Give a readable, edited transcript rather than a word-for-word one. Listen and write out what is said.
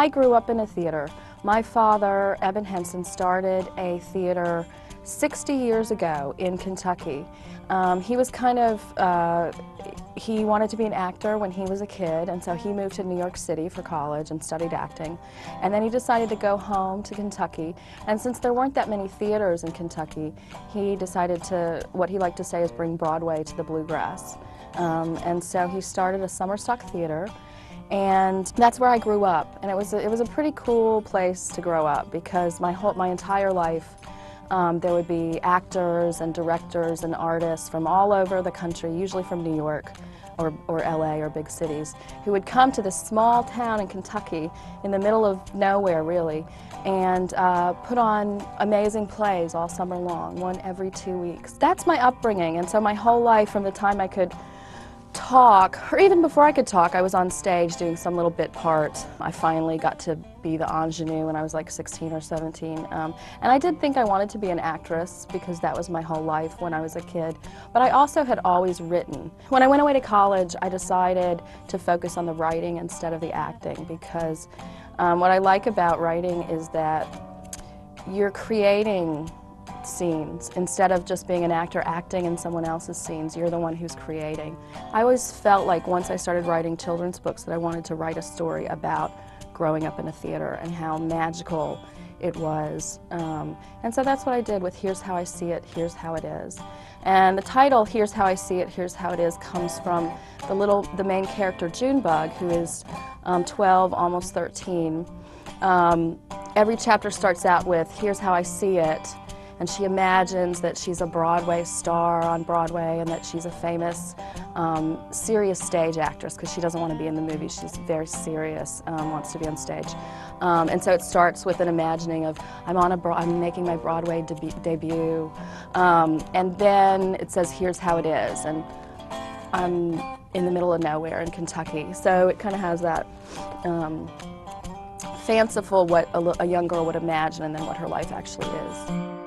I grew up in a theater. My father, Eben Henson, started a theater 60 years ago in Kentucky. He was he wanted to be an actor when he was a kid, and so he moved to New York City for college and studied acting. And then he decided to go home to Kentucky. And since there weren't that many theaters in Kentucky, he decided to, what he liked to say is, bring Broadway to the bluegrass. And so he started a summer stock theater. And that's where I grew up, and it was a pretty cool place to grow up, because my entire life there would be actors and directors and artists from all over the country, usually from New York or LA or big cities, who would come to this small town in Kentucky in the middle of nowhere, really, and put on amazing plays all summer long, one every 2 weeks. That's my upbringing, and so my whole life, from the time I could talk, or even before I could talk, I was on stage doing some little bit part. I finally got to be the ingenue when I was like 16 or 17. And I did think I wanted to be an actress, because that was my whole life when I was a kid. But I also had always written. When I went away to college, I decided to focus on the writing instead of the acting, because what I like about writing is that you're creating scenes. Instead of just being an actor acting in someone else's scenes, you're the one who's creating. I always felt like once I started writing children's books that I wanted to write a story about growing up in a theater and how magical it was. And so that's what I did with Here's How I See It, Here's How It Is. And the title, Here's How I See It, Here's How It Is, comes from the main character, Junebug, who is 12, almost 13. Every chapter starts out with, Here's How I See It, and she imagines that she's a Broadway star on Broadway and that she's a famous, serious stage actress, because she doesn't want to be in the movie. She's very serious, wants to be on stage. And so it starts with an imagining of, I'm making my Broadway debut, and then it says, here's how it is, and I'm in the middle of nowhere in Kentucky. So it kind of has that fanciful, what a young girl would imagine, and then what her life actually is.